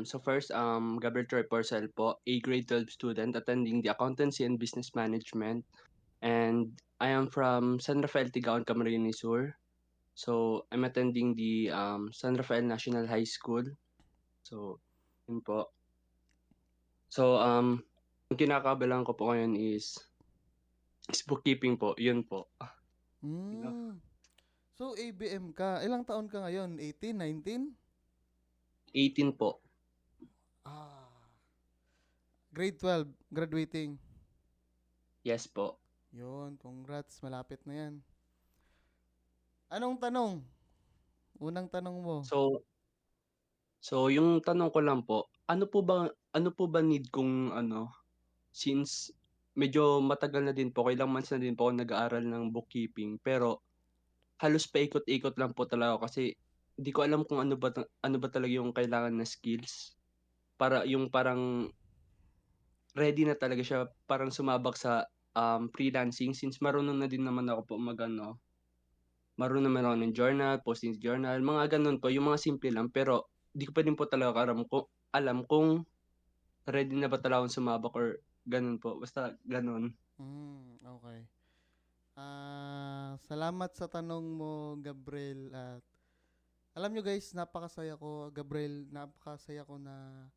So first, Gabriel Troy Porcel po, a grade 12 student attending the Accountancy and Business Management. And I am from San Rafael, Tigaon, Camarines Sur. So I'm attending the San Rafael National High School. So yun po. So ang kinakabalan ko po ngayon is bookkeeping po. Yun po. Yun know, Hmm. So, ABM ka. Ilang taon ka ngayon? 18, 19? 18 po. Ah. Grade 12, graduating. Yes po. Yun, congrats. Malapit na yan. Anong tanong? Unang tanong mo. So yung tanong ko lang po, ano po ba need kong ano, since medyo matagal na din po, ilang months na din po ako nag-aaral ng bookkeeping, pero halos paikot-ikot lang po talaga ako kasi di ko alam kung ano ba talaga yung kailangan na skills para yung parang ready na talaga siya parang sumabak sa freelancing since marunong na din naman ako po mag-ano, marunong naman ako ng journal, posting journal, mga gano'n po, yung mga simple lang pero di ko pa din po talaga alam kung ready na ba talaga akong sumabak or gano'n po, basta gano'n. Okay. Salamat sa tanong mo, Gabriel. At alam nyo guys, napakasaya ko, Gabriel, napakasaya ko na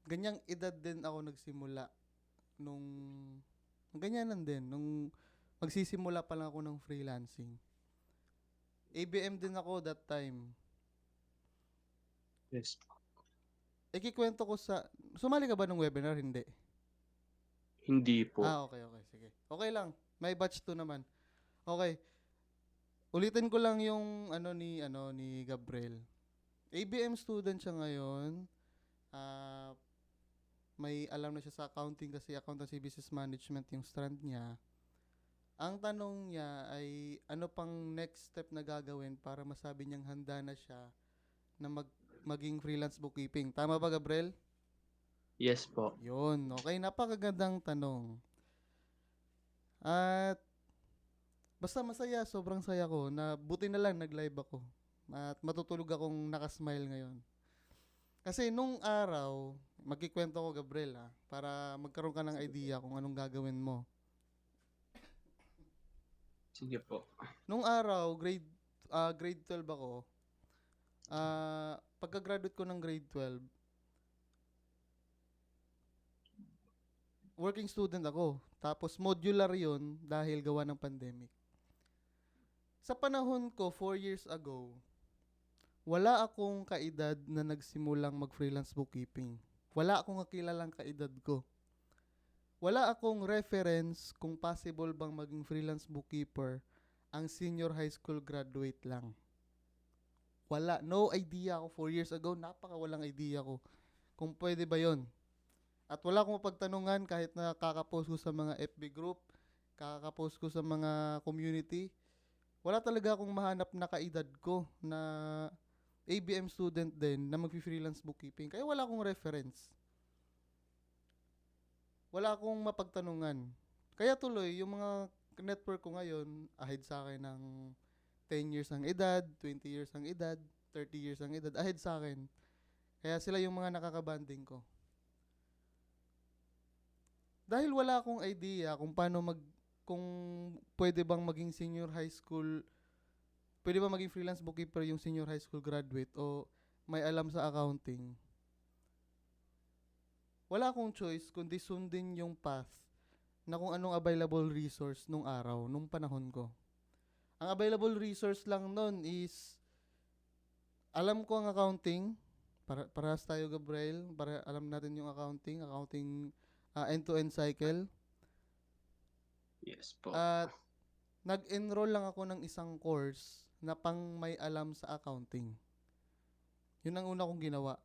ganyang edad din ako nagsimula nung ganyanan din, nung magsisimula pa lang ako ng freelancing. ABM din ako that time. Yes. Ikikwento ko sa... Sumali ka ba ng webinar? Hindi. Hindi po. Okay, okay. Sige. Okay lang. May batch 2 naman. Okay. Ulitin ko lang yung ni Gabriel. ABM student siya ngayon. Ah, may alam na siya sa accounting kasi accountancy business management yung strand niya. Ang tanong niya ay ano pang next step na gagawin para masabi niyang handa na siya na maging freelance bookkeeping. Tama ba, Gabriel? Yes po. Yun. Okay, napakagandang tanong. At basta masaya, sobrang saya ko na buti na lang nag-live ako. At matutulog akong nakasmile ngayon. Kasi nung araw, magkikwento ko Gabriel para magkaroon ka ng idea kung anong gagawin mo. Sige po. Nung araw, grade 12 ako. Pagka-graduate ko ng grade 12, working student ako. Tapos modular yon dahil gawa ng pandemic. Sa panahon ko, 4 years ago, wala akong kaedad na nagsimulang mag-freelance bookkeeping. Wala akong kakilalang kaedad ko. Wala akong reference kung possible bang maging freelance bookkeeper ang senior high school graduate lang. Wala. No idea ako 4 years ago. Napaka walang idea ko kung pwede ba yon. At wala akong mapagtanungan kahit na kakapost ko sa mga FB group, kakapost ko sa mga community. Wala talaga akong mahanap na kaedad ko na ABM student din na mag-freelance bookkeeping. Kaya wala akong reference. Wala akong mapagtanungan. Kaya tuloy, yung mga network ko ngayon, ahead sa akin ng 10 years ang edad, 20 years ang edad, 30 years ang edad, ahead sa akin. Kaya sila yung mga nakakabanding ko. Dahil wala akong idea kung pwede bang maging senior high school, pwede ba maging freelance bookkeeper yung senior high school graduate o may alam sa accounting. Wala akong choice kundi sundin yung path na kung anong available resource nung araw, nung panahon ko. Ang available resource lang nun is, alam ko ang accounting, parehas tayo Gabriel, para alam natin yung accounting end-to-end cycle. Yes po. At nag-enroll lang ako ng isang course na pang may alam sa accounting. Yun ang una kong ginawa.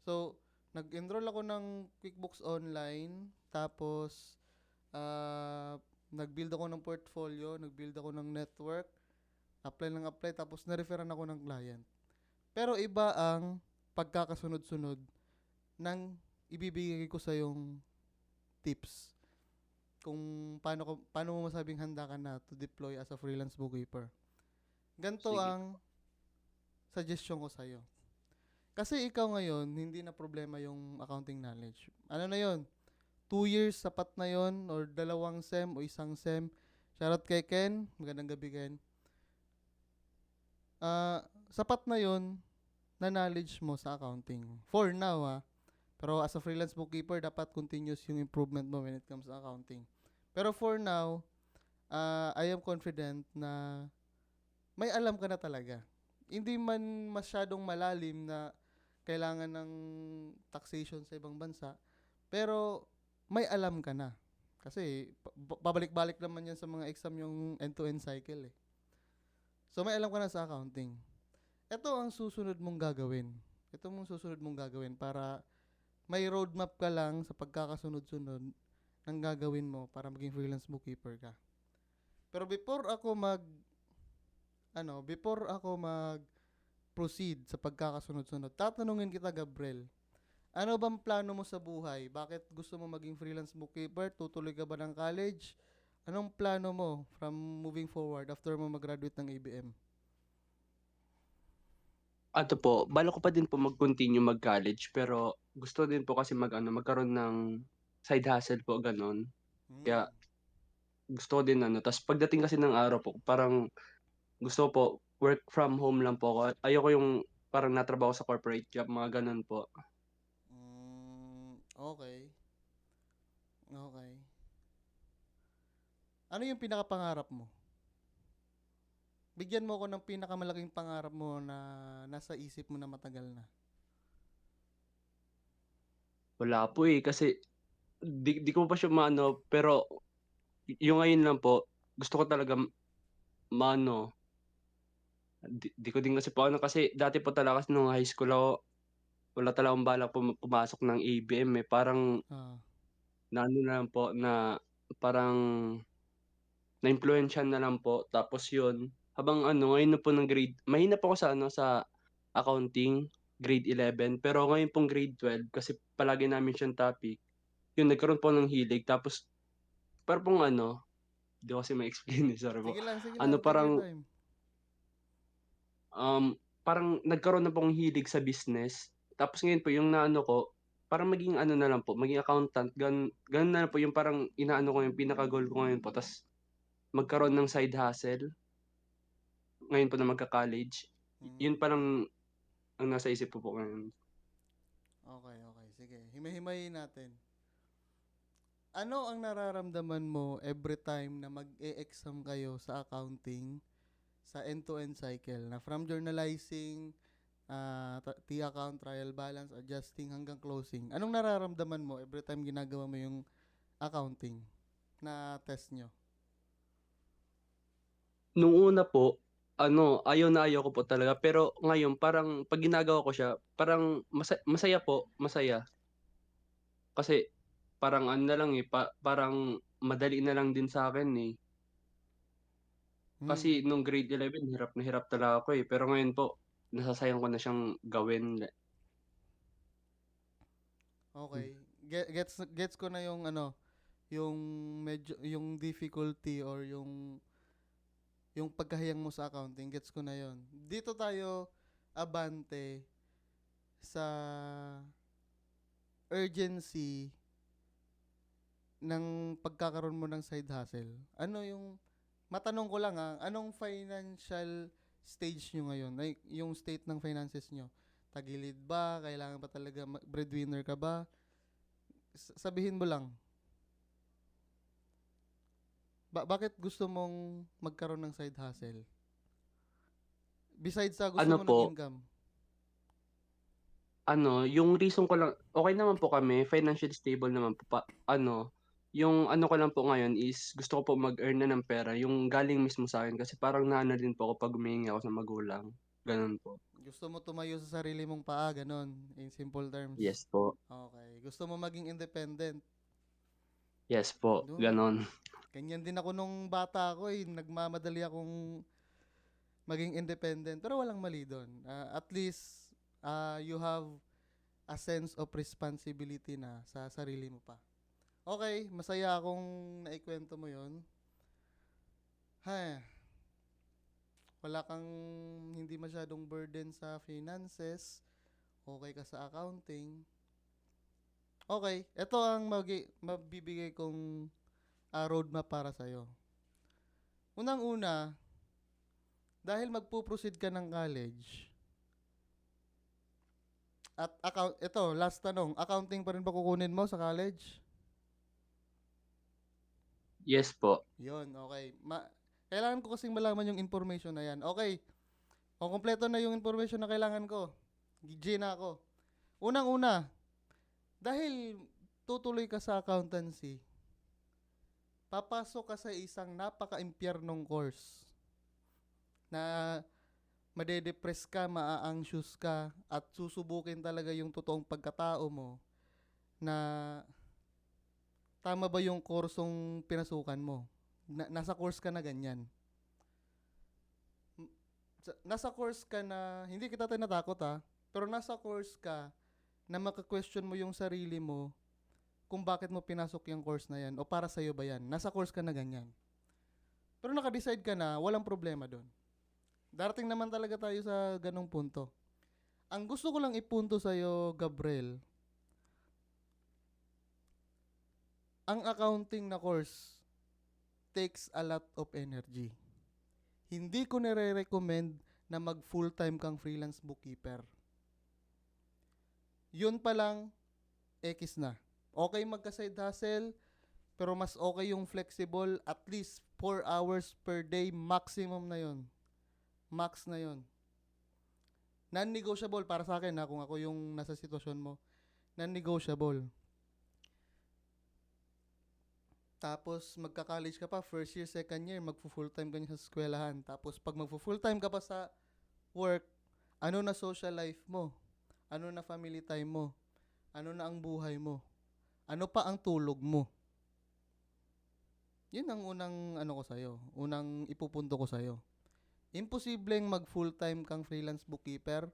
So, nag-enroll ako ng QuickBooks Online, tapos nag-build ako ng portfolio, nag-build ako ng network, apply, tapos na-referan ako ng client. Pero iba ang pagkakasunod-sunod ng ibibigay ko sa yung tips kung paano mo masabing handa ka na to deploy as a freelance bookkeeper. Ganto Sige po. ang suggestion ko sa'yo. Kasi ikaw ngayon, hindi na problema yung accounting knowledge. Ano na yon? 2 years, sapat na yon, or 2 sem o 1 sem. Shoutout kay Ken. Magandang gabi, Ken. Sapat na yon na knowledge mo sa accounting. For now, ha. Pero as a freelance bookkeeper, dapat continuous yung improvement mo when it comes to accounting. Pero for now, I am confident na may alam ka na talaga. Hindi man masyadong malalim na kailangan ng taxation sa ibang bansa, pero may alam ka na. Kasi pabalik-balik naman yan sa mga exam yung end-to-end cycle eh. So may alam ka na sa accounting. Ito ang susunod mong gagawin. Ito mong susunod mong gagawin para may roadmap ka lang sa pagkakasunod-sunod ng gagawin mo para maging freelance bookkeeper ka. Pero before ako mag proceed sa pagkakasunod-sunod, tatanungin kita, Gabriel, ano bang plano mo sa buhay? Bakit gusto mo maging freelance bookkeeper? Tutuloy ka ba ng college? Anong plano mo from moving forward after mo mag-graduate ng ABM? Ano po, balak ko pa din po mag-continue mag-college pero gusto din po kasi magkaroon ng side hustle po gano'n. Kaya Hmm. gusto ko din ta's pagdating kasi ng araw po parang gusto ko po work from home lang po ako. Ayoko yung parang natrabaho sa corporate job, mga gano'n po. Okay. Okay. Ano yung pinakapangarap mo? Bigyan mo ako ng pinakamalaking pangarap mo na nasa isip mo na matagal na. Wala po, eh, kasi di ko pa siya maano pero yung ngayon lang po gusto ko talaga maano, di ko din kasi po kasi dati po talaga kasi nung high school ako wala talagang balak pumasok ng ABM, eh, parang Ah. naano na lang po na parang naimpluwensyahan na lang po tapos yun, habang ngayon na po ng grade mahina po ako sa sa accounting, grade 11 pero ngayon pong grade 12 kasi palagi namin siyang topic, yun nagkaroon po ng hilig tapos para pong di ko kasi ma-explain, eh, sorry po. Sige lang, take your Parang, time. parang nagkaroon na po akong hilig sa business tapos ngayon po yung naano ko, parang maging na lang po, maging accountant gano'n na lang po yung parang inaano ko yung pinaka-goal ko ngayon po ta's magkaroon ng side hustle, ngayon po na magka-college, yun Mm. parang ang nasa isip ko po ngayon. Okay, okay. Sige, himay-himayin natin. Ano ang nararamdaman mo every time na mag-e-exam kayo sa accounting sa end-to-end cycle na from journalizing, T-account, trial balance, adjusting hanggang closing? Anong nararamdaman mo every time ginagawa mo yung accounting na test nyo? Nung una po, ayaw na ayaw ko po talaga pero ngayon parang 'pag ginagawa ko siya, parang masaya po, masaya. Kasi parang na lang, eh, parang madali na lang din sa'kin, eh. Kasi Hmm, nung grade 11 hirap na hirap talaga ako, eh, pero ngayon po nasasayang ko na siyang gawin. Hmm. okay. Gets ko na yung yung medyo yung difficulty or yung pagkahiyang mo sa accounting, gets ko na yon. Dito tayo abante sa urgency ng pagkakaroon mo ng side hustle. Ano yung, matanong ko lang anong financial stage nyo ngayon? Like, yung state ng finances nyo. Tagilid ba? Kailangan ba talaga breadwinner ka ba? Sabihin mo lang, bakit gusto mong magkaroon ng side hustle? Besides sa gusto Ano mo ng po, income. yung reason ko lang okey naman po kami, financially stable naman po yung ko lang po ngayon is gusto ko po mag-earn na ng pera yung galing mismo sa'kin kasi parang naano din po ako 'pag humihingi ako sa magulang, gano'n po. Gusto mo tumayo sa sarili mong paa, ganun, in simple terms. Yes po, Okay. Gusto mo maging independent. yes po, Doon. gano'n. Ganyan din ako nung bata ako eh. Nagmamadali akong maging independent. Pero walang mali doon. At least, you have a sense of responsibility na sa sarili mo pa. Okay, masaya akong naikwento mo yon. Ha, wala kang hindi masyadong burden sa finances. okay ka sa accounting, okay, ito ang mabibigay kong roadmap para sa'yo. Unang-una, dahil magpo-proceed ka ng college, at ito, last tanong, accounting pa rin ba kukunin mo sa college? Yes po. Yon, okay. Kailangan ko kasing malaman yung information na yan. Okay, kung kompleto na yung information na kailangan ko, G na ako. Unang-una, dahil tutuloy ka sa accountancy, papasok ka sa isang napaka-impyernong course na madedepress ka, maa-anxious ka, at susubukin talaga yung totoong pagkatao mo na tama ba yung kursong pinasukan mo. Nasa course ka na ganyan. Nasa course ka na, hindi kita tinatakot pero nasa course ka na maka-question mo yung sarili mo kung bakit mo pinasok yung course na yan o para sa'yo ba yan. Nasa course ka na ganyan. Pero naka-decide ka na, walang problema doon. Darating naman talaga tayo sa ganong punto. Ang gusto ko lang ipunto sa'yo, Gabriel, ang accounting na course takes a lot of energy. Hindi ko nire-recommend na mag full-time kang freelance bookkeeper. Yun pa lang, X na. Okay magka-side hustle, pero mas okay yung flexible, at least 4 hours per day, maximum na yon. Max na yon. Non-negotiable para sa akin kung ako yung nasa sitwasyon mo. Non-negotiable. Tapos magka-college ka pa, first year, second year, magfo-full-time ka niya sa eskwelahan. Tapos pag magfo-full-time ka pa sa work, ano na social life mo? Ano na family time mo? Ano na ang buhay mo? Ano pa ang tulog mo? Yun ang unang ko sa'yo. Unang ipupunto ko sa'yo. Imposibleng mag full-time kang freelance bookkeeper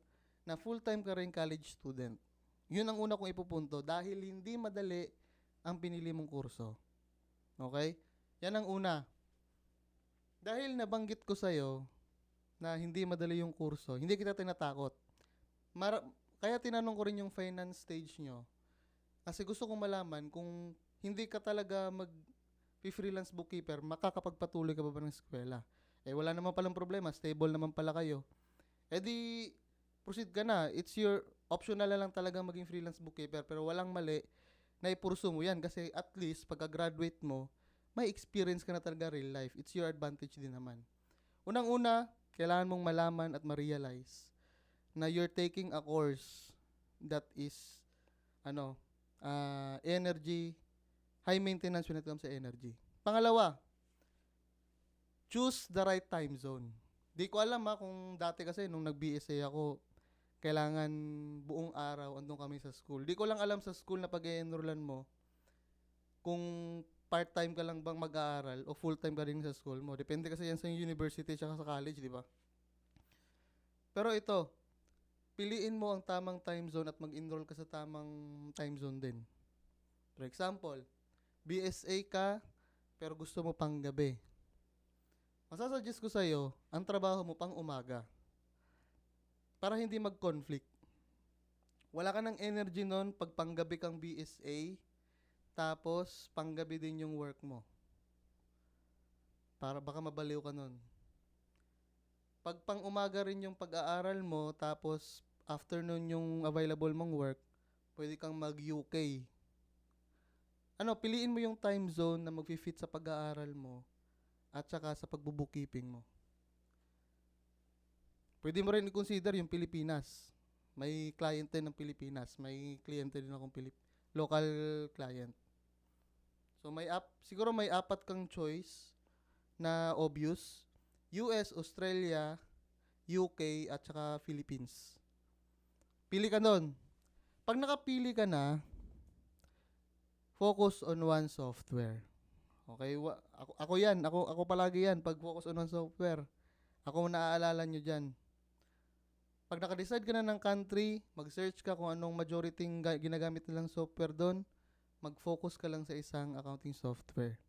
na full-time ka rin college student. Yun ang una kong ipupunto dahil hindi madali ang pinili mong kurso. Okay? Yan ang una. Dahil nabanggit ko sa'yo na hindi madali yung kurso, hindi kita tinatakot. Kaya tinanong ko rin yung finance stage nyo. Kasi gusto kong malaman kung hindi ka talaga freelance bookkeeper, makakapagpatuloy ka ba ng eskwela? Wala naman palang problema, stable naman pala kayo. Di, proceed ka na. It's your optional na lang talaga maging freelance bookkeeper, pero walang mali na ipurso mo yan kasi at least pagka-graduate mo, may experience ka na talaga real life. It's your advantage din naman. Unang-una, kailangan mong malaman at ma-realize na you're taking a course that is energy, high maintenance when it comes to energy. Pangalawa, choose the right time zone. Di ko alam kung dati kasi nung nag-BSA ako, kailangan buong araw andun kami sa school. Di ko lang alam sa school na pag-e-enrollan mo kung part-time ka lang bang mag-aaral o full-time ka rin sa school mo. Depende kasi yan sa university at sa college, di ba? Pero ito, piliin mo ang tamang time zone at mag-enroll ka sa tamang time zone din. For example, BSA ka pero gusto mo pang gabi. Masasuggest ko sa'yo, ang trabaho mo pang umaga. Para hindi mag-conflict. Wala ka ng energy nun pag panggabi kang BSA, tapos panggabi din yung work mo. Para baka mabaliw ka nun. Pag pang umaga rin yung pag-aaral mo, tapos afternoon yung available mong work, pwede kang mag-UK. Piliin mo yung time zone na mag-fit sa pag-aaral mo at saka sa pagbubookkeeping mo. Pwede mo rin i-consider yung Pilipinas. May client din ng Pilipinas. May kliyente din akong local client. So siguro may 4 kang choice na obvious. US, Australia, UK, at saka Philippines. Pili ka nun. Pag nakapili ka na, focus on one software. Okay? Ako yan. Ako palagi yan. Pag focus on one software, ako naaalala nyo dyan. Pag naka-decide ka na ng country, mag-search ka kung anong majority ginagamit nilang software doon, mag-focus ka lang sa isang accounting software.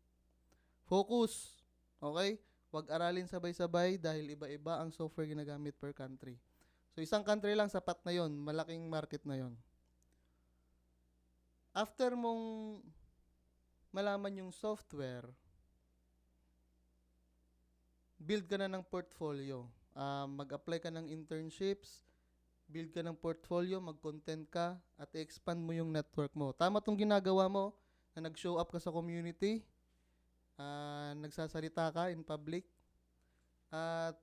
Focus. Okay? Huwag aralin sabay-sabay dahil iba-iba ang software ginagamit per country. So, isang country lang, sapat na yon, malaking market na yon. After mong malaman yung software, build ka na ng portfolio. Mag-apply ka ng internships, build ka ng portfolio, mag-content ka, at i-expand mo yung network mo. Tama tong ginagawa mo, na nag-show up ka sa community, nagsasalita ka in public, at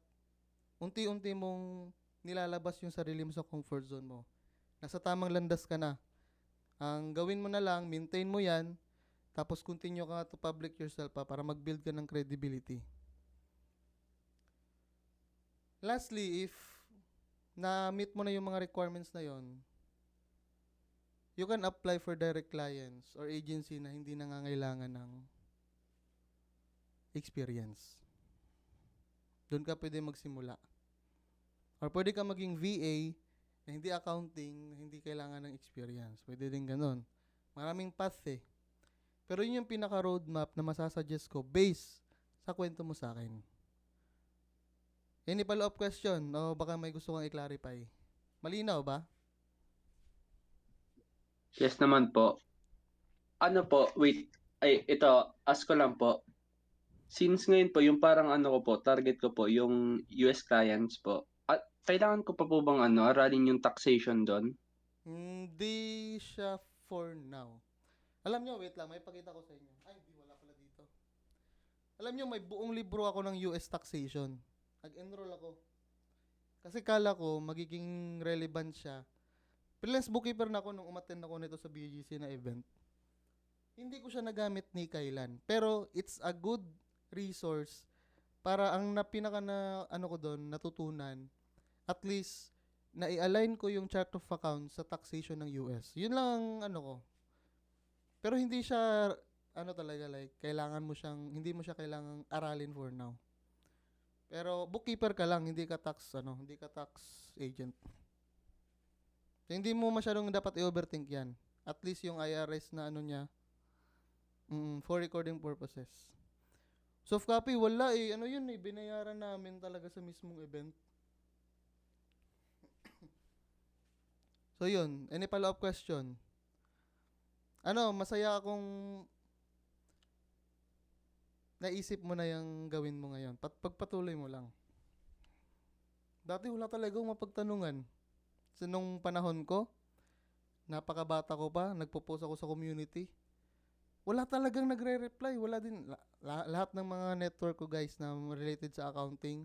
unti-unti mong nilalabas yung sarili mo sa comfort zone mo. Nasa tamang landas ka na. Ang gawin mo na lang, maintain mo yan, tapos continue ka to public yourself pa para mag-build ka ng credibility. Lastly, if na-meet mo na yung mga requirements na yon, you can apply for direct clients or agency na hindi nangangailangan ng experience. Doon ka pwede magsimula. Or pwede ka maging VA na hindi accounting, na hindi kailangan ng experience. Pwede din ganun. Maraming path eh. Pero yun yung pinaka-roadmap na masasuggest ko based sa kwento mo sa akin. Any follow-up question? O baka may gusto kang i-clarify? Malinaw ba? Yes naman po. Ano po, wait. Ay, ito, ask ko lang po. Since ngayon po, yung parang ano ko po, target ko po, yung US clients po. At kailangan ko pa po bang aralin yung taxation doon? Hindi siya for now. Alam nyo, wait lang, may pakita ko sa inyo. Ay, hindi, wala pala dito. Alam nyo, may buong libro ako ng US taxation. Nag-enroll ako. Kasi kala ko, magiging relevant siya. Freelance bookkeeper na ako nung umattend ako nito sa BGC na event. Hindi ko siya nagamit ni kailan. Pero, it's a good resource para ang pinaka na, ano ko doon, natutunan, at least, na-i-align ko yung chart of accounts sa taxation ng US. Yun lang ang ano ko. Pero hindi siya ano talaga like kailangan mo siyang hindi mo siya kailangang aralin for now. Pero bookkeeper ka lang, hindi ka hindi ka tax agent. So, hindi mo masyadong dapat i-overthink 'yan. At least yung IRS na ano niya for recording purposes. Soft copy wala eh. Ano yun eh, binayaran namin talaga sa mismong event. So yun, any follow-up question? Ano, masaya akong naisip mo na yung gawin mo ngayon. Pagpatuloy mo lang. Dati wala talagang mapagtanungan. So, nung panahon ko, napakabata ko pa, nagpo-post ako sa community. Wala talagang nagre-reply. Wala din. Lahat ng mga network ko guys na related sa accounting,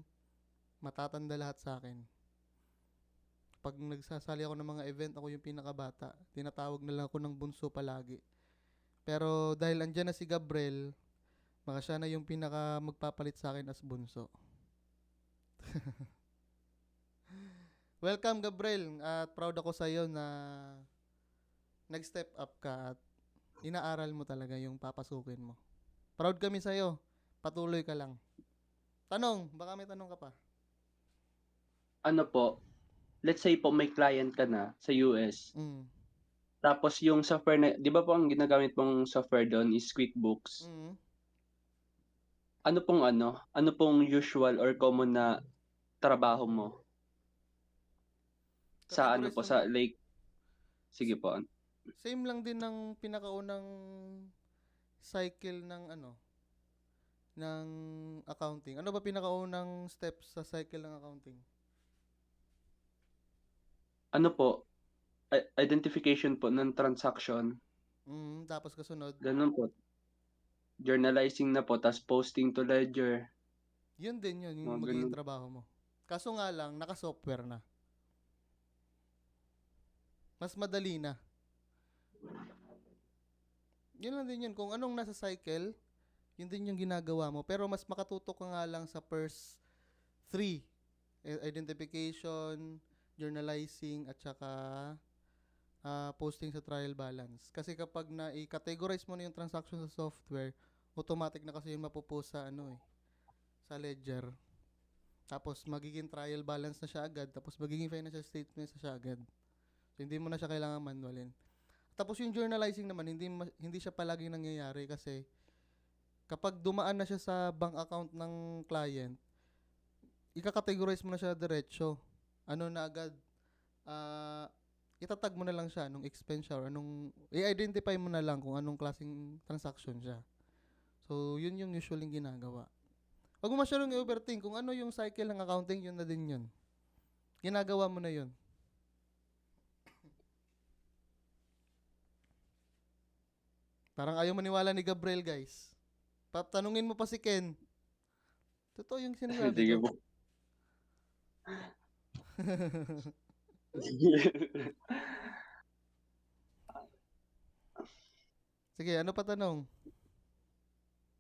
matatanda lahat sa akin. Pag nagsasali ako ng mga event, ako yung pinakabata. Tinatawag na lang ako ng bunso palagi. Pero dahil andyan na si Gabriel, baka siya na yung pinaka magpapalit sa akin as bunso. Welcome Gabriel, at proud ako sa iyo na nag-step up ka at inaaral mo talaga yung papasukin mo. Proud kami sa iyo. Patuloy ka lang. Tanong, baka may tanong ka pa. Ano po, let's say po may client ka na sa US. Mm. Tapos yung software na, 'di ba po ang ginagamit mong software doon is QuickBooks. Mm. Ano pong usual or common na trabaho mo sa ano Categorize po mo sa na. like sige po. Same lang din ng pinakaunang cycle ng ng accounting. Ano ba pinakaunang steps sa cycle ng accounting? Ano po, identification po ng transaction. Tapos kasunod. Ganun po. Journalizing na po, tas posting to ledger. Yun din yun, yung Mga magiging ganun. trabaho mo. Kaso nga lang, naka-software na. Mas madali na. Yun lang din yun. Kung anong nasa cycle, yun din yung ginagawa mo. Pero mas makatutok ka nga lang sa first three. Identification, journalizing, at saka posting sa trial balance. Kasi kapag na-categorize mo na yung transaction sa software, automatic na kasi yung mapupost sa sa ledger. Tapos magiging trial balance na siya agad, tapos magiging financial statements na siya agad. So hindi mo na siya kailangan manualin. Tapos yung journalizing naman, hindi siya palaging nangyayari kasi kapag dumaan na siya sa bank account ng client, ika-categorize mo na siya diretso. ano na agad, ah, itatag mo na lang siya nung expense siya or anong i-identify mo na lang kung anong klaseng transaction siya. So, yun yung usually ginagawa. Wag mo masyadong i-overthink kung ano yung cycle ng accounting, yun na din yun. Ginagawa mo na yun. Parang ayaw maniwala ni Gabriel, guys. Tanungin mo pa si Ken. Totoo yung sinasabi Sige ko. po. Sige, ano pa tanong?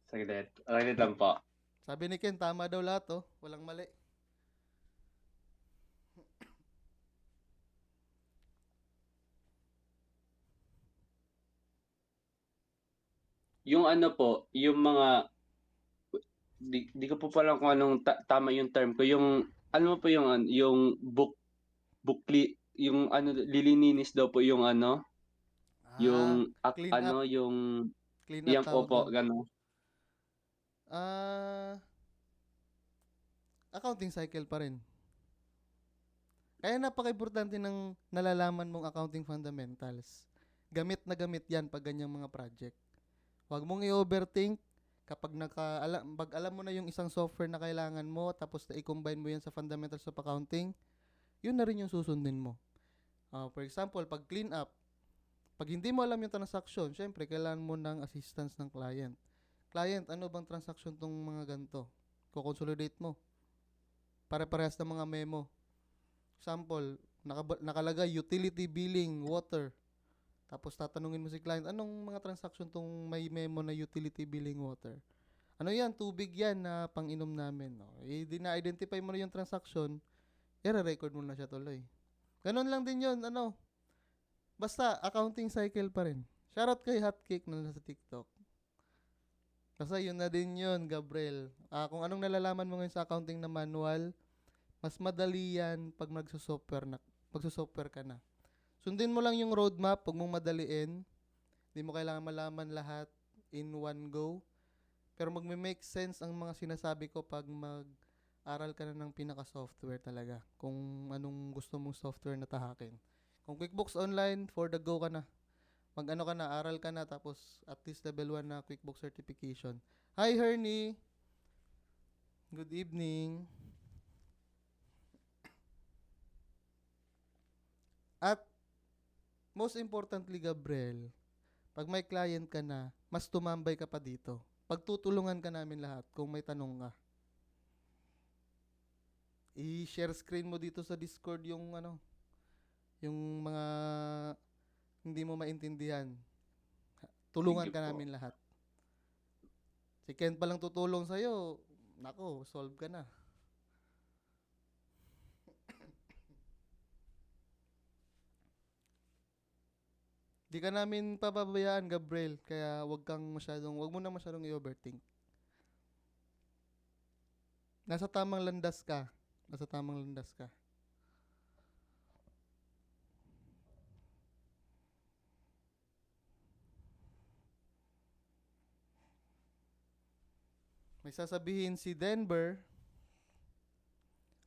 Saglit. Saglit lang po. Sabi ni Ken, tama daw lahat, oh. Walang mali. Yung ano po, yung mga di ko po pala kung anong tama yung term ko. Yung ano po yung yung booklet, yung ano lilininis daw po yung ano, Ah, clean up. ano yung Clean up yang tawag opo doon. gano'n. Ah, accounting cycle pa rin. Kaya napaka-importante ng nalalaman mong accounting fundamentals. Gamit yan pag ganyang mga project. Huwag mong i-overthink kapag pag alam mo na yung isang software na kailangan mo tapos na i-combine mo yan sa fundamentals of accounting, yun na rin yung susundin mo. For example, pag clean up, pag hindi mo alam yung transaction, syempre kailangan mo ng assistance ng client. Client, ano bang transaction tong mga ganito? Ko-consolidate mo. Pare-parehas ng mga memo. Example, nakalagay utility billing, water. Tapos tatanungin mo si client, anong mga transaction tong may memo na utility billing water? Ano yan? Tubig yan na pang-inom namin. No? Na-identify mo na yung transaction, i-record mo na siya tuloy. Ganon lang din yun. Ano? Basta, accounting cycle pa rin. Shoutout kay Hotcake na nasa TikTok. Kasi yun na din yun, Gabriel. Kung anong nalalaman mo ngayon sa accounting na manual, mas madali yan pag magsusoftware ka na. Sundin mo lang yung roadmap, huwag mong madaliin. Hindi mo kailangan malaman lahat in one go. Pero magme-make sense ang mga sinasabi ko pag mag-aral ka na ng pinaka-software talaga. Kung anong gusto mong software na tahakin. Kung QuickBooks Online, for the go ka na. Mag-ano ka na, aral ka na, tapos at least level 1 na QuickBooks certification. Hi, Hernie! Good evening. At most importantly, Gabriel, pag may client ka na, mas tumambay ka pa dito. Pagtutulungan ka namin lahat kung may tanong ka. I-share screen mo dito sa Discord yung yung mga hindi mo maintindihan. Tulungan Sige ka po. namin lahat. Si Ken pa lang tutulong sa'yo, nako, solve ka na. Di ka namin pababayaan, Gabriel, kaya wag mo na masyadong i-overthink. Nasa tamang landas ka. Nasa tamang landas ka. May sasabihin si Denver.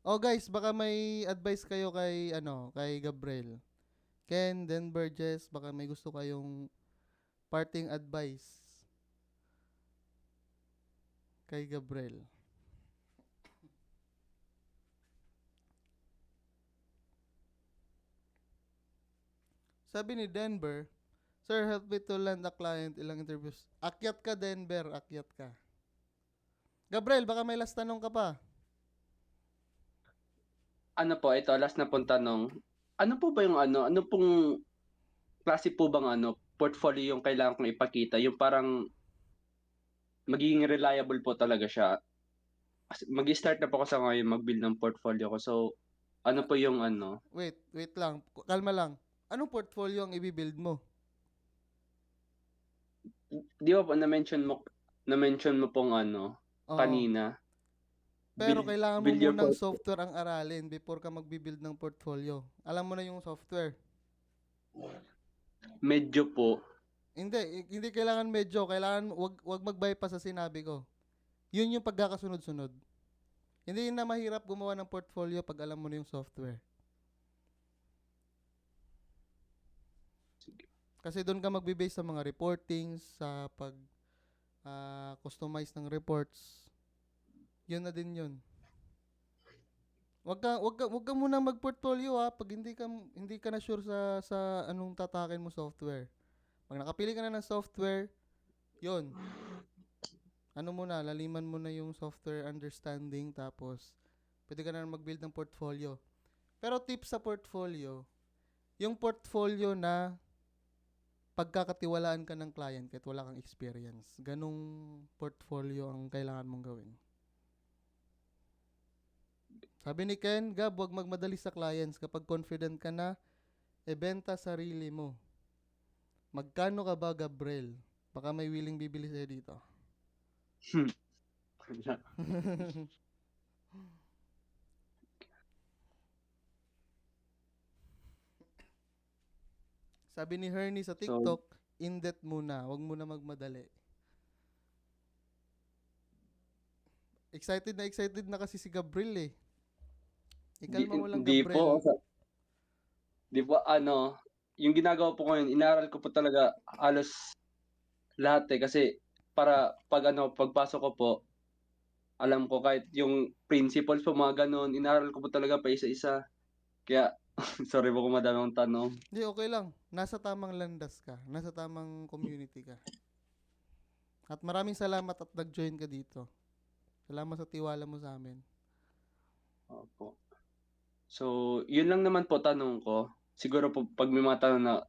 Oh guys, baka may advice kayo kay Gabriel. Ken, Denver, Jess, baka may gusto kayong parting advice kay Gabriel. Sabi ni Denver, Sir, help me to land a client, ilang interviews. Akyat ka, Denver, akyat ka. Gabriel, baka may last tanong ka pa. Ano po, ito last na pong tanong. Ano po ba yung ano pong klase po bang portfolio yung kailangan kong ipakita? Yung parang magiging reliable po talaga siya. Mag-start na po ako sa ngayon mag-build ng portfolio ko. So, ano Ah, po yung wait lang. Kalma lang. Anong portfolio ang i-build mo? di ba po na-mention mo pong Oo. kanina, Pero build kailangan mo build your munang software ang aralin before ka magbi-build ng portfolio. Alam mo na yung software. medyo po. Hindi kailangan medyo, kailangan wag mag-bypass sa sinabi ko. Yun yung pagkakasunod-sunod. Hindi na mahirap gumawa ng portfolio pag alam mo na yung software. Sige. Kasi doon ka magbe-base sa mga reportings, sa pag customize ng reports. Yun na din yun. Wag ka muna mag-portfolio pag hindi ka na sure sa anong tatakin mo software. Pag nakapili ka na ng software, yun. Ano muna, laliman mo na yung software understanding tapos pwede ka na mag-build ng portfolio. Pero tips sa portfolio, yung portfolio na pagkakatiwalaan ka ng client kahit wala kang experience. Ganong portfolio ang kailangan mong gawin. Sabi ni Ken, Gab, wag magmadali sa clients. Kapag confident ka na, ebenta sarili mo. Magkano ka ba, Gabriel? Baka may willing bibili sa'yo dito. Wala. Sabi ni Hernie sa So, TikTok, in-depth muna. Wag muna magmadali. Excited na kasi si Gabriel eh. Ikalma mo lang, hindi po. Gabriel. 'Di po ano, yung ginagawa po ko ngayon, inaral ko po talaga halos lahat, kasi para 'pag ano, pagpasok ko po, alam ko kahit yung principles po mga gano'n, inaral ko po talaga pa isa-isa. Kaya sorry po kung madami akong tanong. Hindi, okay lang. Nasa tamang landas ka. Nasa tamang community ka. At maraming salamat at nag-join ka dito. Salamat sa tiwala mo sa amin. Opo. So, yun lang naman po tanong ko. Siguro po 'pag may mga tanong na,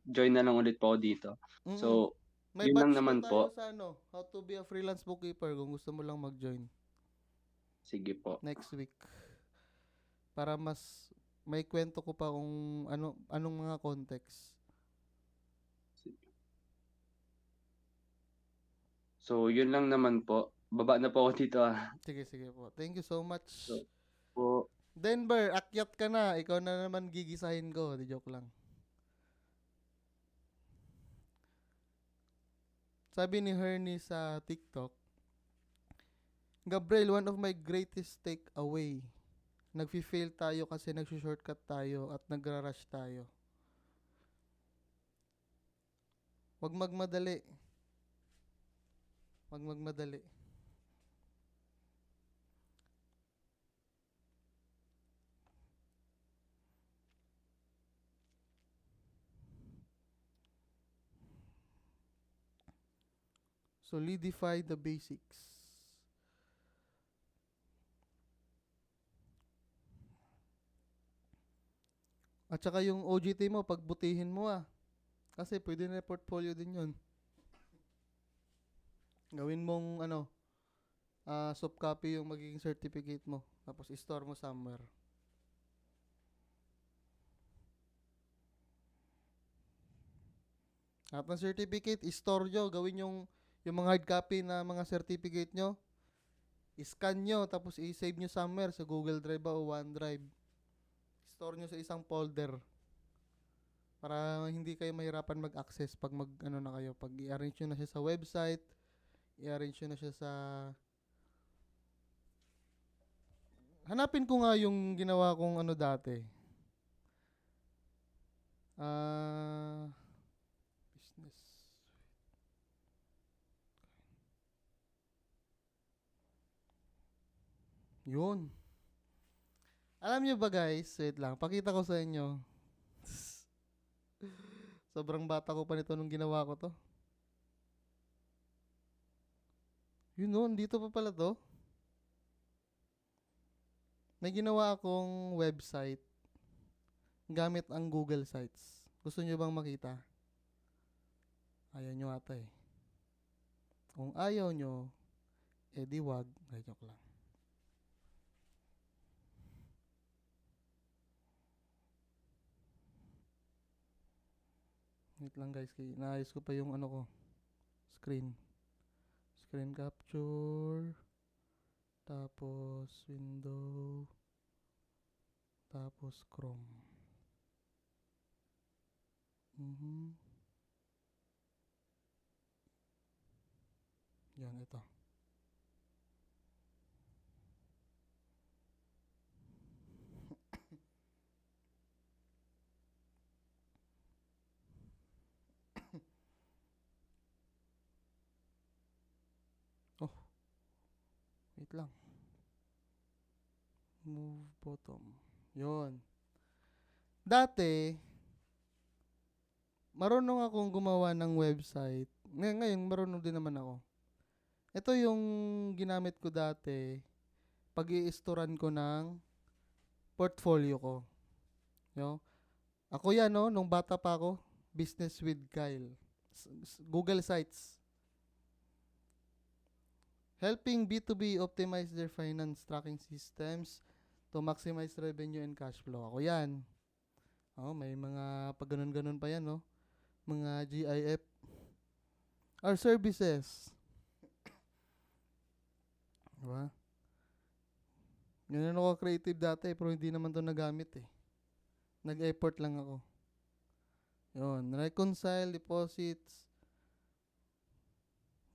join na lang ulit po ako dito. Mm. So, May yun lang batch pa naman tayo po. sa ano, how to be a freelance bookkeeper kung gusto mo lang mag-join Sige po. next week. Para mas may kwento ko pa kung anong mga context. So, yun lang naman po. Baba na po ako dito, Sige po. Thank you so So much. po, Denver, akyat ka na. Ikaw na naman gigisahin ko. Di joke lang. Sabi ni Hernie sa TikTok, Gabriel, one of my greatest takeaway. Nagfi-fail tayo kasi nagsushortcut tayo at nagra-rush tayo. Huwag magmadali. Huwag magmadali. Solidify the basics. At saka yung OJT mo, pagbutihin mo Kasi pwede na portfolio din yun. Gawin mong soft copy yung magiging certificate mo. Tapos i-store mo somewhere. At ng certificate, i-store nyo. Gawin yung mga hard copy na mga certificate nyo. I-scan nyo, tapos i-save nyo somewhere sa Google Drive o OneDrive. Store nyo sa isang folder. Para hindi kayo mahirapan mag-access pag na kayo. Pag i-arrange nyo na siya sa website, i-arrange nyo na siya sa... Hanapin ko nga yung ginawa kong dati. Business. Yun. Alam nyo ba guys, wait lang, pakita ko sa inyo. Sobrang bata ko pa nito nung ginawa ko to. Yun no, dito pa pala to. May ginawa akong website gamit ang Google Sites. Gusto nyo bang makita? Ayaw nyo ata eh. Kung ayaw nyo, edi wag. Ay, joke lang. Wait lang guys, naayos ko pa yung ko. Screen. Screen capture. Tapos window. Tapos Chrome. Yan, ito. Wait lang. Move bottom. Yun. Dati, marunong akong gumawa ng website. Ngayon, marunong din naman ako. Ito yung ginamit ko dati pag i-storan ko ng portfolio ko. Yo. Ako yan, no? Nung bata pa ako, Business with Kyle. Google Sites. Helping B2B optimize their finance tracking systems to maximize revenue and cash flow. Ako yan. Oh, may mga pag ganun-ganun pa yan, no? Mga GIF. Our services. Diba? Ganun ako creative dati, pero hindi naman to nagamit eh. Nag-effort lang ako. Yun, reconcile deposits.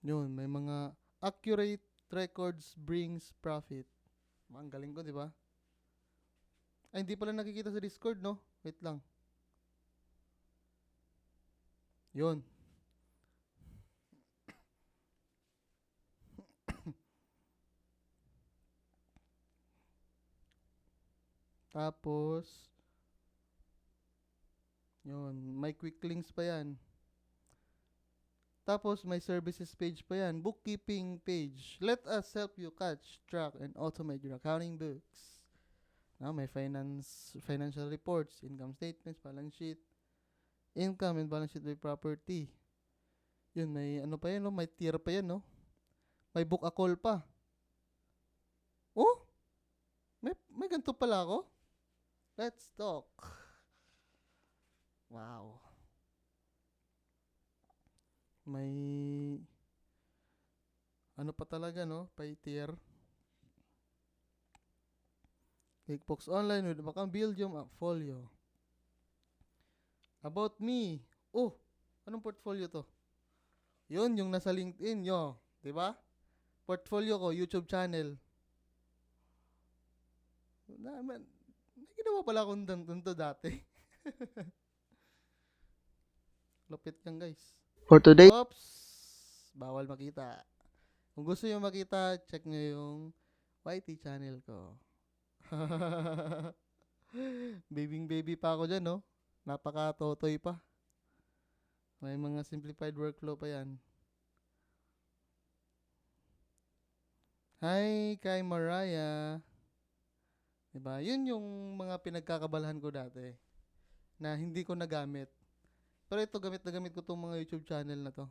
Yun, may mga accurate records brings profit. Ang galing ko, di ba? Ay, hindi pala nakikita sa Discord, no? Wait lang. Yun. Tapos, yun, may quick links pa yan. Tapos, may services page pa yan. Bookkeeping page. Let us help you catch, track, and automate your accounting books. Now, may financial reports, income statements, balance sheet, income and balance sheet by property. Yun, may ano pa yan, no? May tier pa yan, no? May book a call pa. Oh? May ganito pala ako? Let's talk. Wow. May ano pa talaga, no? Pay tier. QuickBooks Online with Macam Belgium Folio. About me. Oh, anong portfolio to? Yun, yung nasa LinkedIn nyo. Diba? Portfolio ko, YouTube channel. May ginawa pala akong ganito dati. Lupit yan, guys. For today, Oops! Bawal makita. Kung gusto nyo makita, check nyo yung YT channel ko. Baby pa ako dyan, no? Napaka-totoy pa. May mga simplified workflow pa yan. Hi kay Mariah. Diba? Yun yung mga pinagkakabalahan ko dati na hindi ko nagamit. Pero ito, gamit na gamit ko tong mga YouTube channel na to.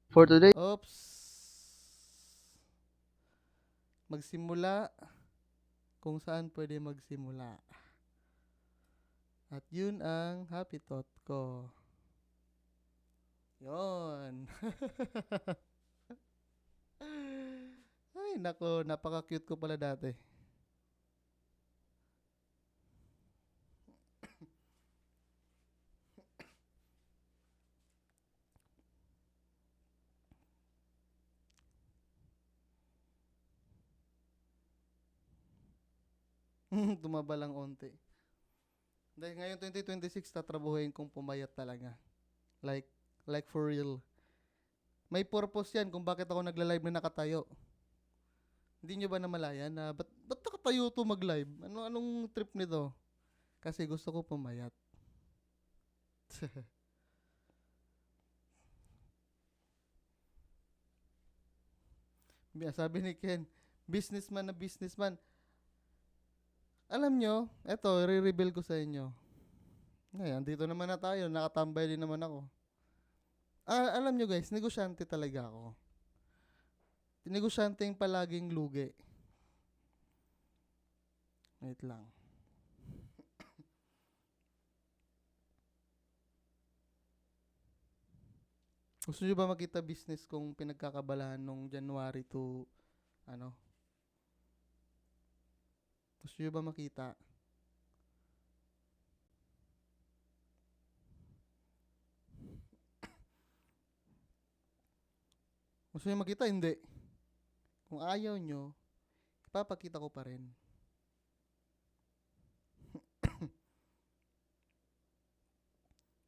for today, Oops! Magsimula kung saan pwede magsimula. At yun ang happy thought ko. Yun. Ay, nako, napaka-cute ko pala dati. Tumaba lang onti. Dahil ngayon 2026, tatrabuhin kong pumayat talaga. Like for real. May purpose yan kung bakit ako nagla-live na nakatayo. Hindi nyo ba namalayan na ba't nakatayo to mag-live? Anong trip nito? Kasi gusto ko pumayat. Sabi ni Ken, businessman na businessman. Alam nyo, eto, re-reveal ko sa inyo. Ngayon, dito naman na tayo, nakatambay din naman ako. Alam nyo guys, negosyante talaga ako. Negosyante yung palaging lugi. Wait lang. Gusto nyo ba makita business kong pinagkakabalahan nung January to, ano? Gusto nyo ba makita? Gusto nyo makita? Hindi. Kung ayaw nyo, ipapakita ko pa rin.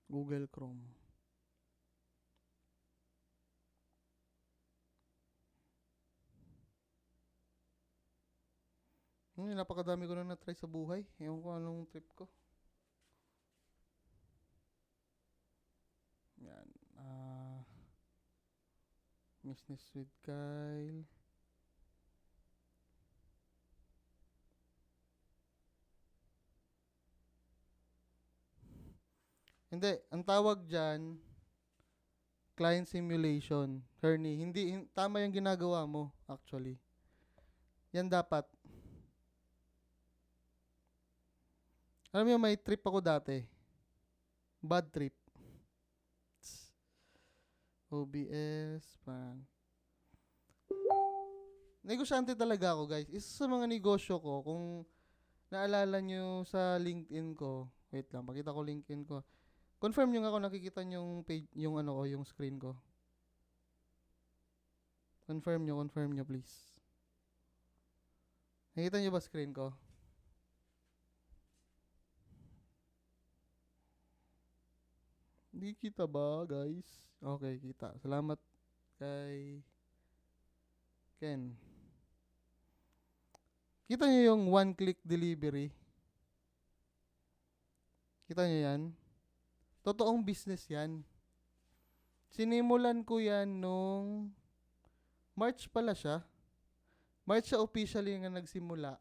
Google Chrome. Napakadami ko na na-try sa buhay. Ewan ko anong trip ko. Yan. Business with Kyle. Hindi, ang tawag dyan, client simulation. Hernie, tama yung ginagawa mo, actually. Yan dapat. Alam mo, may trip ako dati. Bad trip. OBS, pan. Negosyante talaga ako, guys. Isa sa mga negosyo ko, kung naalala nyo sa LinkedIn ko, wait lang, pakita ko LinkedIn ko. Confirm nyo nga kung nakikita nyo yung page, yung ano ko, yung screen ko. Confirm nyo please. Nakikita nyo ba screen ko? Hindi kita ba, guys? Okay, kita. Salamat kay Ken. Kita nyo yung one-click delivery? Kita nyo yan? Totoong business yan. Sinimulan ko yan nung March pala siya. March siya officially nga nagsimula.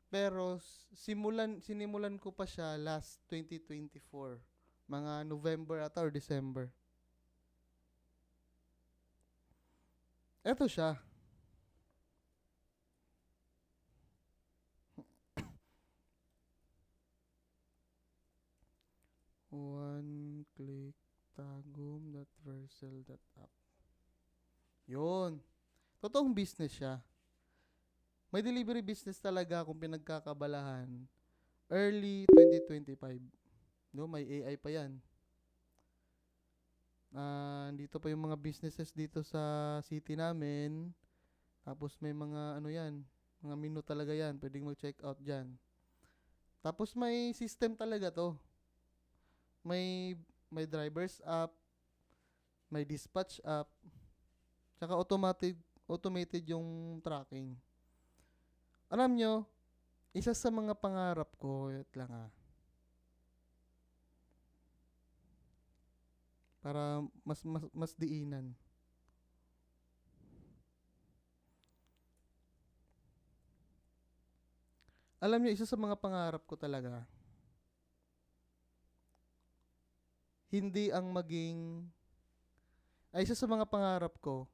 Pero sinimulan ko pa siya last 2024. Mga November ata or December. Eto siya. One click tagum.vercel.app. Yun. Totoong business siya. May delivery business talaga kung pinagkakabalahan. Early 2025. No, may AI pa yan. Dito pa yung mga businesses dito sa city namin. Tapos may mga ano yan, mga menu talaga yan. Pwedeng mag-check out dyan. Tapos may system talaga to. May driver's app, may dispatch app, tsaka automated yung tracking. Alam nyo, isa sa mga pangarap ko, wait lang para mas diinan. Alam nyo, isa sa mga pangarap ko talaga, isa sa mga pangarap ko,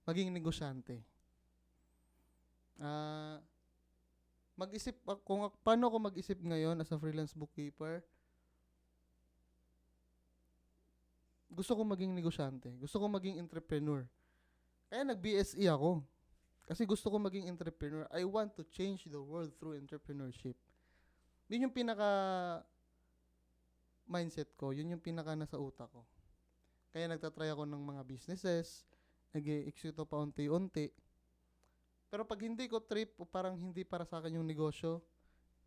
maging negosyante. Paano ako mag-isip ngayon as a freelance bookkeeper? Gusto ko maging negosyante. Gusto ko maging entrepreneur. Kaya nag-BSE ako. Kasi gusto ko maging entrepreneur. I want to change the world through entrepreneurship. Yun yung pinaka mindset ko. Yun yung pinaka nasa utak ko. Kaya nagtatry ako ng mga businesses. Nag-execute pa unti-unti. Pero pag hindi ko trip o parang hindi para sa akin yung negosyo,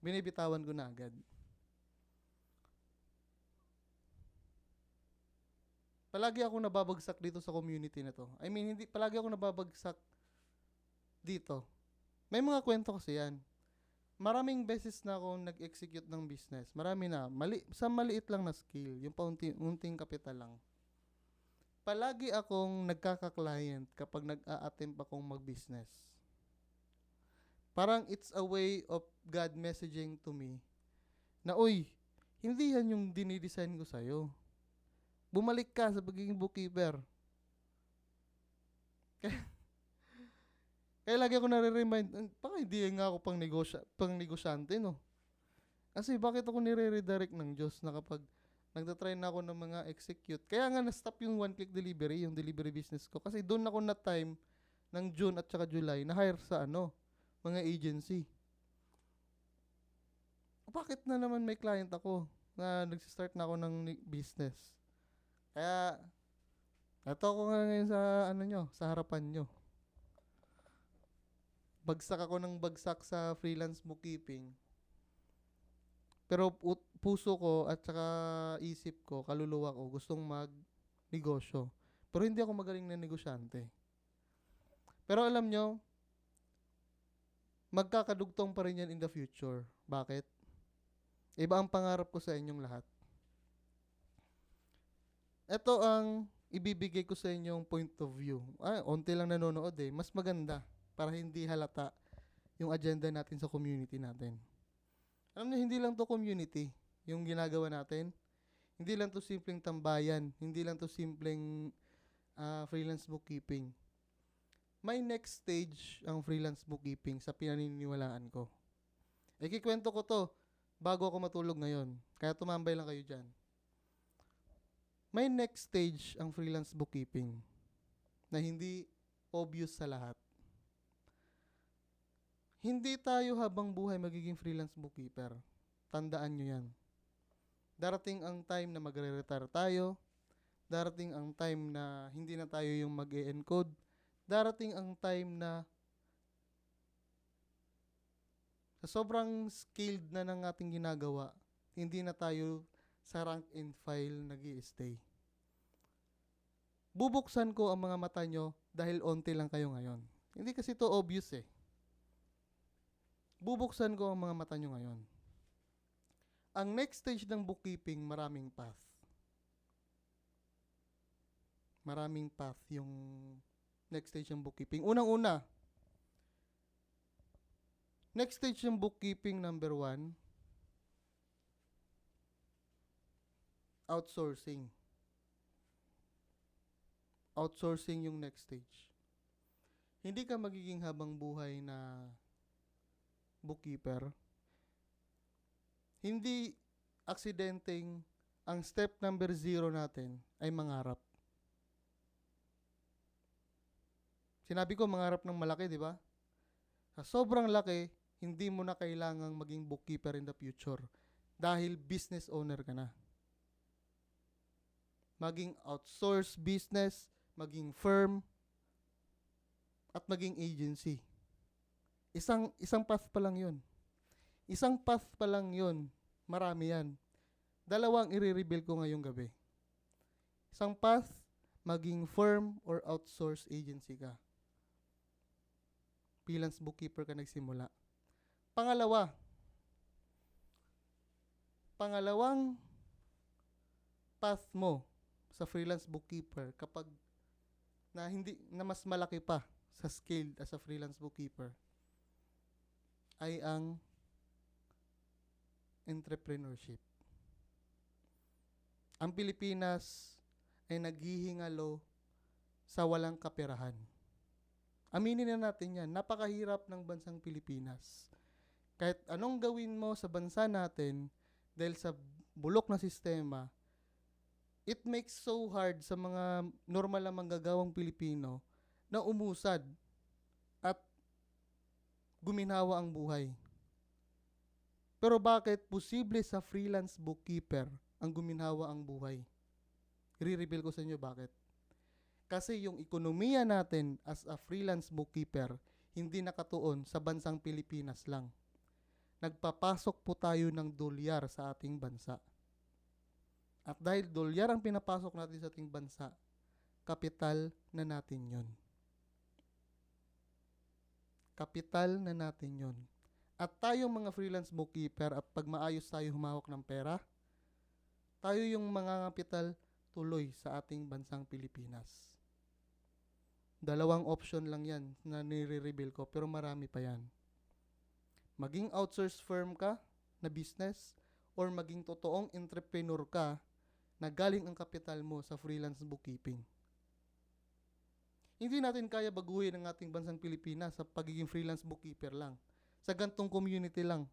binibitawan ko na agad. Palagi ako nababagsak dito sa community na to. I mean, palagi ako nababagsak dito. May mga kwento kasi yan. Maraming beses na ako nag-execute ng business. Marami na. Sa maliit lang na skill. Yung paunting kapital lang. Palagi akong nagkaka-client kapag nag-a-attempt akong mag-business. Parang it's a way of God messaging to me na, uy, hindi yan yung dinidesign ko sa'yo. Bumalik ka sa pagiging bookkeeper. Kaya lagi ako nare-remind, baka hindi nga ako pang negosyante, no? Kasi bakit ako nire-redirect ng Diyos na kapag nagtatry na ako ng mga execute. Kaya nga na-stop yung one-click delivery, yung delivery business ko. Kasi doon ako na time ng June at saka July na-hire sa mga agency. Bakit na naman may client ako na nagsistart na ako ng business? Kaya, eto ako nga ngayon sa harapan nyo. Bagsak ako ng bagsak sa freelance bookkeeping. Pero puso ko at saka isip ko, kaluluwa ko, gustong mag-negosyo. Pero hindi ako magaling na negosyante. Pero alam nyo, magkakadugtong pa rin yan in the future. Bakit? Iba ang pangarap ko sa inyong lahat. Ito ang ibibigay ko sa inyong point of view. Onti lang nanonood eh. Mas maganda para hindi halata yung agenda natin sa community natin. Alam niyo, hindi lang to community yung ginagawa natin. Hindi lang to simpleng tambayan. Hindi lang to simpleng freelance bookkeeping. May next stage ang freelance bookkeeping sa pinaniniwalaan ko. Ikikwento ko to bago ako matulog ngayon. Kaya tumambay lang kayo dyan. May next stage ang freelance bookkeeping na hindi obvious sa lahat. Hindi tayo habang buhay magiging freelance bookkeeper. Tandaan nyo yan. Darating ang time na magre-retire tayo. Darating ang time na hindi na tayo yung mag-e-encode. Darating ang time na sa sobrang skilled na ng ating ginagawa, hindi na tayo sa rank and file nag-i-stay. Bubuksan ko ang mga mata nyo dahil onti lang kayo ngayon. Hindi kasi to obvious eh. Bubuksan ko ang mga mata nyo ngayon. Ang next stage ng bookkeeping, maraming path. Maraming path yung next stage ng bookkeeping. Unang-una, next stage ng bookkeeping number 1, outsourcing. Outsourcing yung next stage. Hindi ka magiging habang buhay na bookkeeper. Hindi aksidenteng ang step number 0 natin ay mangarap. Sinabi ko mangarap ng malaki, di ba? Sa sobrang laki, hindi mo na kailangang maging bookkeeper in the future dahil business owner ka na. Maging outsource business, maging firm, at maging agency. Isang path pa lang yun. Isang path pa lang yun. Marami yan. Dalawang i-reveal ko ngayong gabi. Isang path, maging firm or outsource agency ka. Freelance bookkeeper ka nagsimula. Pangalawang path mo sa freelance bookkeeper kapag na mas malaki pa sa scale as a freelance bookkeeper ay ang entrepreneurship. Ang Pilipinas ay naghihingalo sa walang kaperahan. Aminin na natin yan, napakahirap ng bansang Pilipinas. Kahit anong gawin mo sa bansa natin, dahil sa bulok na sistema, it makes so hard sa mga normal na manggagawang Pilipino na umusad at guminhawa ang buhay. Pero bakit posible sa freelance bookkeeper ang guminhawa ang buhay? I-reveal ko sa inyo bakit. Kasi yung ekonomiya natin as a freelance bookkeeper, hindi nakatuon sa bansang Pilipinas lang. Nagpapasok po tayo ng dolyar sa ating bansa. At dahil dolyar ang pinapasok natin sa ating bansa, kapital na natin yun. Kapital na natin yun. At tayong mga freelance bookkeeper at pag maayos tayo humawak ng pera, tayo yung mga kapital tuloy sa ating bansang Pilipinas. Dalawang option lang yan na nire-reveal ko pero marami pa yan. Maging outsource firm ka na business or maging totoong entrepreneur ka na galing ang kapital mo sa freelance bookkeeping. Hindi natin kaya baguhin ang ating bansang Pilipinas sa pagiging freelance bookkeeper lang. Sa gantong community lang.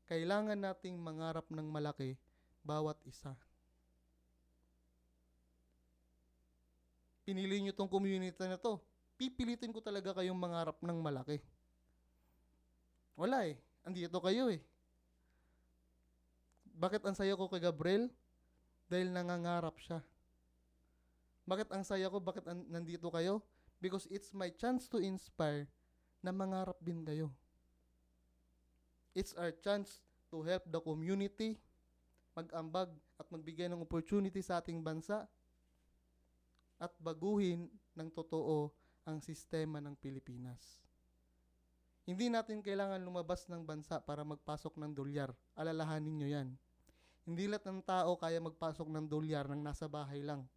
Kailangan nating mangarap ng malaki bawat isa. Pinili nyo tong community na to, pipilitin ko talaga kayong mangarap ng malaki. Wala eh. Andito kayo eh. Bakit ang saya ko kay Gabriel? Dahil nangangarap siya. Bakit ang saya ko? Bakit nandito kayo? Because it's my chance to inspire na mangarap din kayo. It's our chance to help the community mag-ambag at magbigay ng opportunity sa ating bansa at baguhin ng totoo ang sistema ng Pilipinas. Hindi natin kailangan lumabas ng bansa para magpasok ng dolyar. Alalahanin nyo yan. Hindi lahat ng tao kaya magpasok ng dolyar nang nasa bahay lang.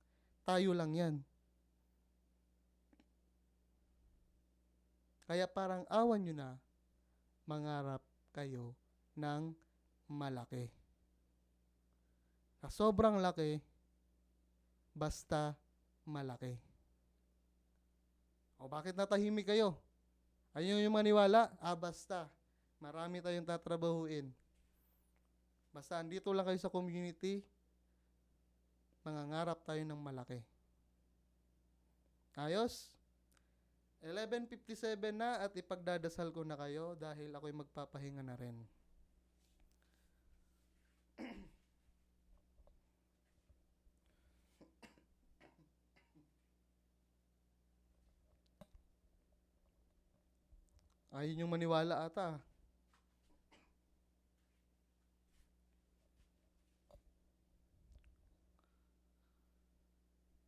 Tayo lang yan. Kaya parang awan nyo na, mangarap kayo ng malaki. Sobrang laki, basta malaki. O bakit natahimik kayo? Ayun yung maniwala? Basta. Marami tayong tatrabahuin. Basta andito lang kayo sa community, mangangarap tayo ng malaki. Ayos? 11:57 na at ipagdadasal ko na kayo dahil ako'y magpapahinga na rin. Ayun yung maniwala ata.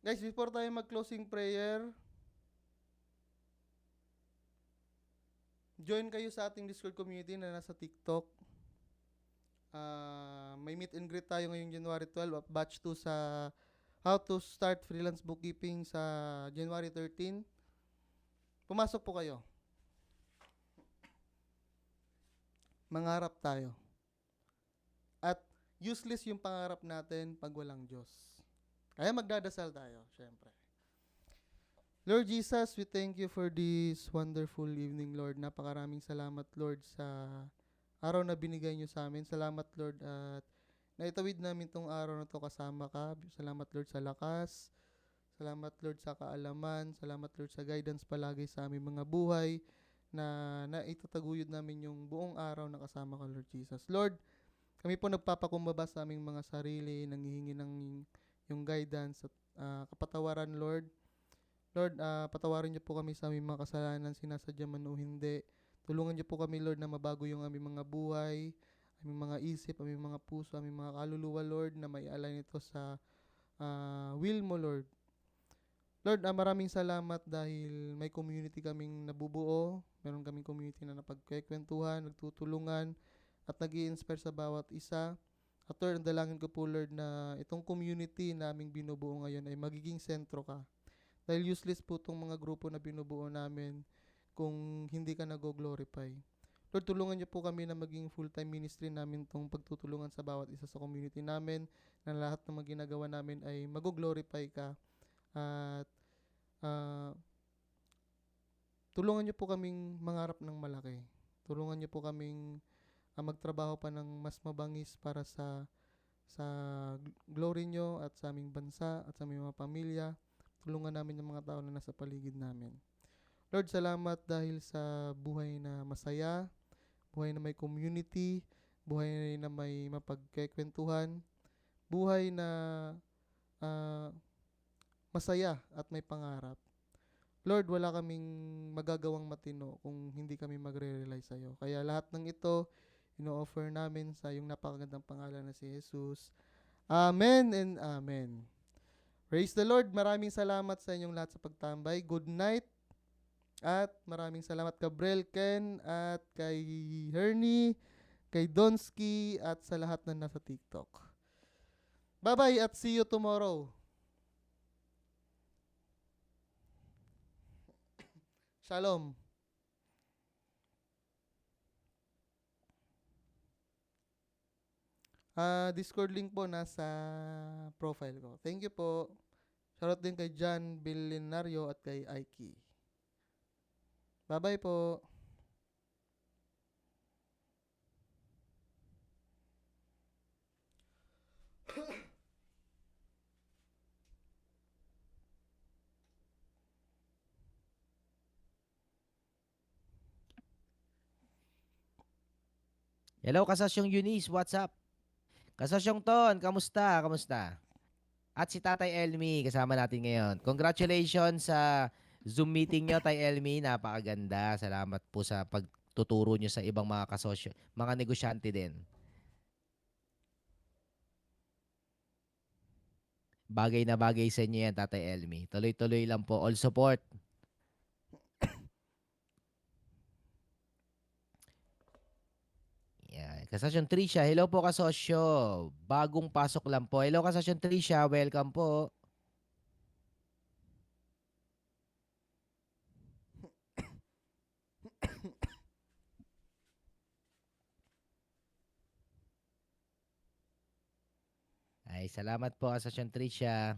Guys, before tayo mag-closing prayer, join kayo sa ating Discord community na nasa TikTok. May meet and greet tayo ngayong January 12 at batch 2 sa How to Start Freelance Bookkeeping sa January 13. Pumasok po kayo. Mangarap tayo. At useless yung pangarap natin pag walang Diyos. Kaya magdadasal tayo, syempre. Lord Jesus, we thank you for this wonderful evening, Lord. Napakaraming salamat, Lord, sa araw na binigay nyo sa amin. Salamat, Lord, at naitawid namin tong araw na to kasama ka. Salamat, Lord, sa lakas. Salamat, Lord, sa kaalaman. Salamat, Lord, sa guidance palagi sa aming mga buhay na naitataguyod namin yung buong araw na kasama ka, Lord Jesus. Lord, kami po nagpapakumbaba sa aming mga sarili, nanghihingi ng yung guidance at kapatawaran, Lord. Lord, patawarin niyo po kami sa aming mga kasalanan, sinasadya man o hindi. Tulungan niyo po kami, Lord, na mabago yung aming mga buhay, aming mga isip, aming mga puso, aming mga kaluluwa, Lord, na may align ito sa will mo, Lord. Lord, maraming salamat dahil may community kaming nabubuo. Meron kaming community na napagkikwentuhan, nagtutulungan, at nag-i-inspire sa bawat isa. At Lord, ang dalangin ko po, Lord, na itong community na aming binubuo ngayon ay magiging sentro ka. Dahil useless po itong mga grupo na binubuo namin kung hindi ka nag-glorify. Lord, tulungan niyo po kami na maging full-time ministry namin itong pagtutulungan sa bawat isa sa community namin, na lahat ng mga ginagawa namin ay mag-glorify ka. At tulungan niyo po kaming mangarap ng malaki. Tulungan niyo po kaming magtrabaho pa ng mas mabangis para sa glory niyo at sa aming bansa at sa aming mga pamilya. Tulungan namin yung mga tao na nasa paligid namin. Lord, salamat dahil sa buhay na masaya, buhay na may community, buhay na may mapagkikwentuhan, buhay na masaya at may pangarap. Lord, wala kaming magagawang matino kung hindi kami magre-rely sa iyo. Kaya lahat ng ito, ino-offer namin sa iyong napakagandang pangalan na si Jesus. Amen and amen. Praise the Lord. Maraming salamat sa inyong lahat sa pagtambay. Good night. At maraming salamat Gabriel, Ken, at kay Hernie, kay Donsky, at sa lahat na nasa TikTok. Bye-bye at see you tomorrow. Shalom. Discord link po nasa profile ko. Thank you po. Shoutout din kay John Billinario at kay Aiki. Bye-bye po. Hello, Kasosyong Eunice, what's up? Kasosyong Ton, kamusta? Kamusta? At si Tatay Elmi, kasama natin ngayon. Congratulations sa Zoom meeting nyo, Tay Elmi. Napakaganda. Salamat po sa pagtuturo nyo sa ibang mga kasosyo, mga negosyante din. Bagay na bagay sa inyo yan, Tatay Elmi. Tuloy-tuloy lang po. All support. Kasosyon Tricia, hello po kasosyo. Bagong pasok lang po. Hello kasosyon Tricia, welcome po. Ay, salamat po kasosyon Tricia.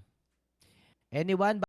Anyone